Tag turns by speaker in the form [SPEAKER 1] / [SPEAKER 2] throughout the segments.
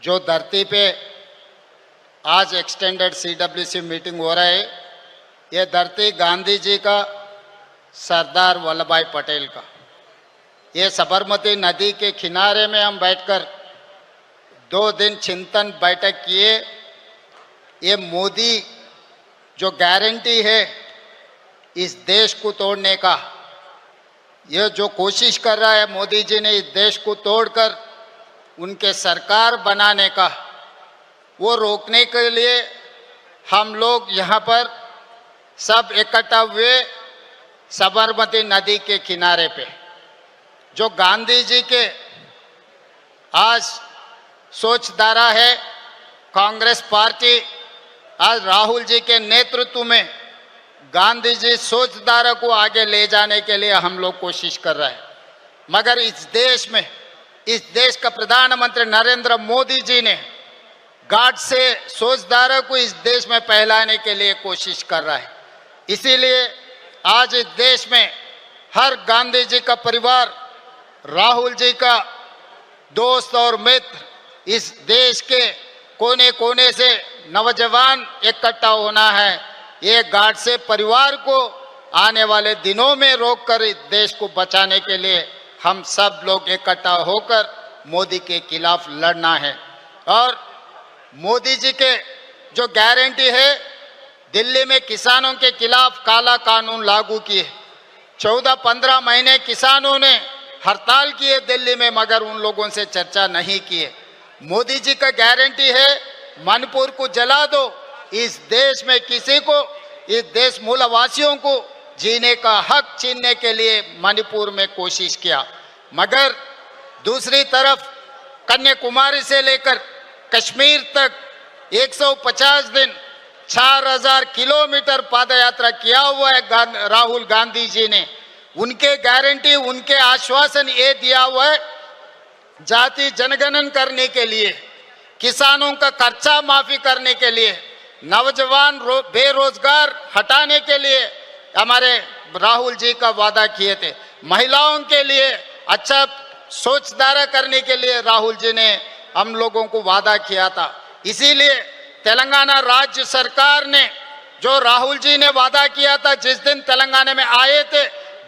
[SPEAKER 1] जो धरती पे आज एक्सटेंडेड सीडब्ल्यूसी मीटिंग हो रहा है, ये धरती गांधी जी का, सरदार वल्लभ भाई पटेल का। ये साबरमती नदी के किनारे में हम बैठकर 2 दिन चिंतन बैठक किए। ये मोदी जो गारंटी है इस देश को तोड़ने का, ये जो कोशिश कर रहा है मोदी जी ने इस देश को तोड़कर उनके सरकार बनाने का, वो रोकने के लिए हम लोग यहाँ पर सब इकट्ठा हुए साबरमती नदी के किनारे पे। जो गांधी जी के आज सोचधारा है, कांग्रेस पार्टी आज राहुल जी के नेतृत्व में गांधी जी सोचधारा को आगे ले जाने के लिए हम लोग कोशिश कर रहे हैं। मगर इस देश में, इस देश का प्रधानमंत्री नरेंद्र मोदी जी ने गाढ़ से सोचधारा को इस देश में फैलाने के लिए कोशिश कर रहा है। इसीलिए आज इस देश में हर गांधी जी का परिवार, राहुल जी का दोस्त और मित्र, इस देश के कोने कोने से नौजवान इकट्ठा होना है। ये गाढ़ से परिवार को आने वाले दिनों में रोककर इस देश को बचाने के लिए हम सब लोग इकट्ठा होकर मोदी के खिलाफ लड़ना है। और मोदी जी के जो गारंटी है, दिल्ली में किसानों के खिलाफ काला कानून लागू किए। 14-15 महीने किसानों ने हड़ताल किए दिल्ली में, मगर उन लोगों से चर्चा नहीं किए। मोदी जी का गारंटी है मणिपुर को जला दो। इस देश में किसी को, इस देश मूलवासियों को जीने का हक छीनने के लिए मणिपुर में कोशिश किया। मगर दूसरी तरफ कन्याकुमारी से लेकर कश्मीर तक 150 दिन 4000 किलोमीटर पदयात्रा किया हुआ है राहुल गांधी जी ने। उनके गारंटी, उनके आश्वासन ये दिया हुआ है जाति जनगणन करने के लिए, किसानों का खर्चा माफी करने के लिए, नौजवान बेरोजगार हटाने के लिए हमारे राहुल जी का वादा किए थे। महिलाओं के लिए अच्छा सोचधारा करने के लिए राहुल जी ने हम लोगों को वादा किया था। इसीलिए तेलंगाना राज्य सरकार ने, जो राहुल जी ने वादा किया था, जिस दिन तेलंगाना में आए थे,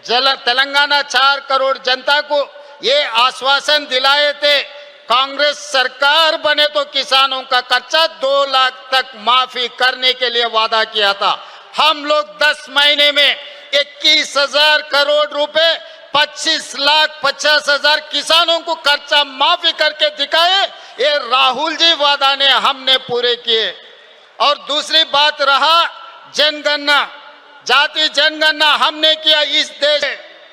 [SPEAKER 1] तेलंगाना 4 करोड़ जनता को ये आश्वासन दिलाए थे, कांग्रेस सरकार बने तो किसानों का खर्चा 2 लाख तक माफी करने के लिए वादा किया था। हम लोग 10 महीने में 21,000 करोड़ रुपए 25,50,000 किसानों को खर्चा माफी करके दिखाए। ये राहुल जी वादा ने हमने पूरे किए। और दूसरी बात रहा जनगणना, जाति जनगणना हमने किया इस देश।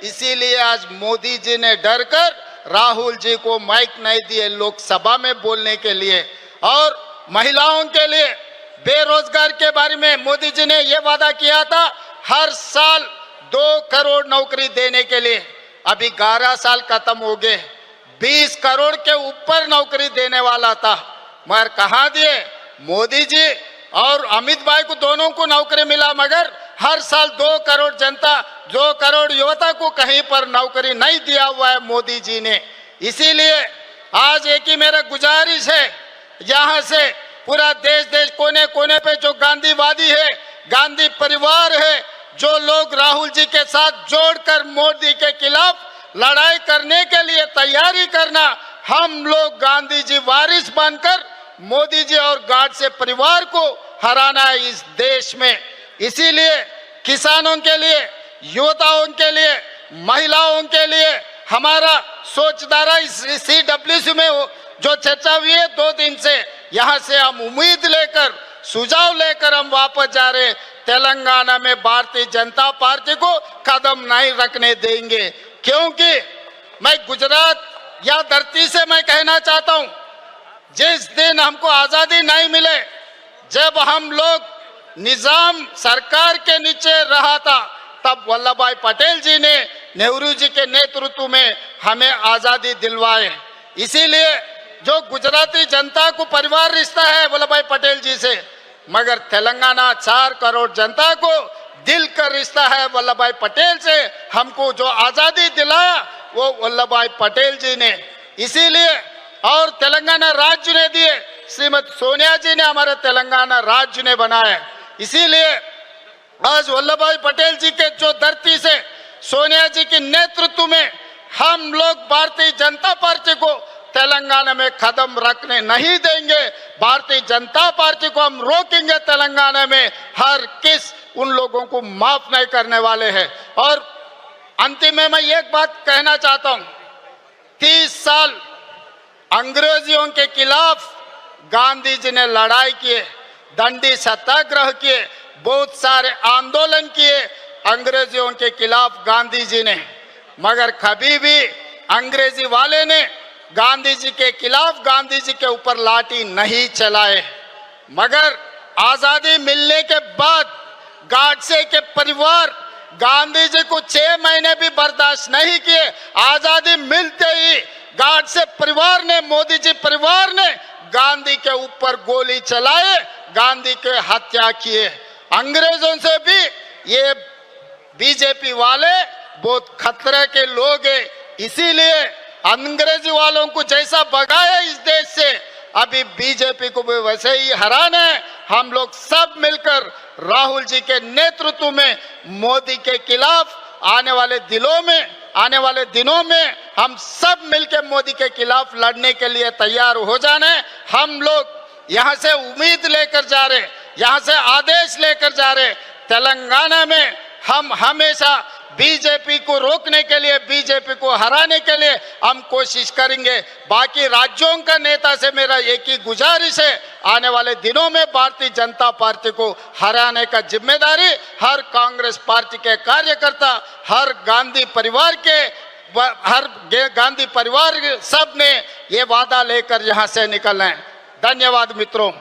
[SPEAKER 1] इसीलिए आज मोदी जी ने डर कर राहुल जी को माइक नहीं दिए लोकसभा में बोलने के लिए। और महिलाओं के लिए बेरोजगार के बारे में मोदी जी ने यह वादा किया था हर साल 2 करोड़ नौकरी देने के लिए। अभी 11 साल खत्म हो गए, 20 करोड़ के ऊपर नौकरी देने वाला था, मगर कहाँ दिए? मोदी जी और अमित भाई को दोनों को नौकरी मिला, मगर हर साल 2 करोड़ जनता, 2 करोड़ युवता को कहीं पर नौकरी नहीं दिया हुआ है मोदी जी ने। इसीलिए आज एक ही मेरा गुजारिश है, यहाँ से पूरा देश कोने कोने पे जो गांधीवादी है, गांधी परिवार है, जो लोग राहुल जी के साथ जोड़कर मोदी के खिलाफ लड़ाई करने के लिए तैयारी करना, हम लोग गांधी जी वारिस बनकर मोदी जी और गाढ़ से परिवार को हराना है इस देश में। इसीलिए किसानों के लिए, युवताओं के लिए, महिलाओं के लिए हमारा सोचधारा इस CWC में जो चर्चा हुई है 2 दिन से, यहाँ से हम उम्मीद लेकर, सुझाव लेकर हम वापस जा रहे। तेलंगाना में भारतीय जनता पार्टी को कदम नहीं रखने देंगे, क्योंकि मैं गुजरात या धरती से मैं कहना चाहता हूँ, जिस दिन हमको आजादी नहीं मिले, जब हम लोग निजाम सरकार के नीचे रहा था, तब वल्लभ भाई पटेल जी ने नेहरू जी के नेतृत्व में हमें आजादी दिलवाए। इसीलिए जो गुजराती जनता को परिवार रिश्ता है वल्लभ भाई पटेल जी से, मगर तेलंगाना 4 करोड़ जनता को दिल का रिश्ता है वल्लभ भाई पटेल से। हमको जो आजादी दिलाया वो वल्लभ भाई पटेल जी ने। इसीलिए और तेलंगाना राज्य ने दिए। श्रीमती सोनिया जी ने हमारे तेलंगाना राज्य ने बनाया। इसीलिए आज वल्लभ भाई पटेल जी के जो धरती से सोनिया जी के नेतृत्व में हम लोग भारतीय जनता पार्टी को तेलंगाना में कदम रखने नहीं देंगे। भारतीय जनता पार्टी को हम रोकेंगे। तेलंगाना में हर किस उन लोगों को माफ नहीं करने वाले हैं। और अंतिम में मैं एक बात कहना चाहता हूं, 30 साल अंग्रेजियों के खिलाफ गांधी जी ने लड़ाई किए, दंडी सत्याग्रह किए, बहुत सारे आंदोलन किए अंग्रेजियों के खिलाफ गांधी जी ने, मगर कभी भी अंग्रेजी वाले ने गांधी जी के खिलाफ गांधी जी के ऊपर लाठी नहीं चलाए। मगर आजादी मिलने के बाद गाडसे के परिवार गांधी जी को 6 महीने भी बर्दाश्त नहीं किए। आजादी मिलते ही गाडसे परिवार ने, मोदी जी परिवार ने गांधी के ऊपर गोली चलाए, गांधी के हत्या किए। अंग्रेजों से भी ये बीजेपी वाले बहुत खतरे के लोग हैं। इसीलिए अंग्रेजी वालों को जैसा भगाया इस देश से, अभी बीजेपी को भी वैसे ही हराना है। हम लोग सब मिलकर राहुल जी के नेतृत्व में मोदी के खिलाफ आने वाले दिनों में हम सब मिलकर मोदी के खिलाफ लड़ने के लिए तैयार हो जाना है। हम लोग यहाँ से उम्मीद लेकर जा रहे, यहाँ से आदेश लेकर जा रहे। तेलंगाना में हम हमेशा बीजेपी को रोकने के लिए, बीजेपी को हराने के लिए हम कोशिश करेंगे। बाकी राज्यों का नेता से मेरा एक ही गुजारिश है, आने वाले दिनों में भारतीय जनता पार्टी को हराने का जिम्मेदारी हर कांग्रेस पार्टी के कार्यकर्ता, हर गांधी परिवार सब ने ये वादा लेकर यहाँ से निकलना है। धन्यवाद मित्रों।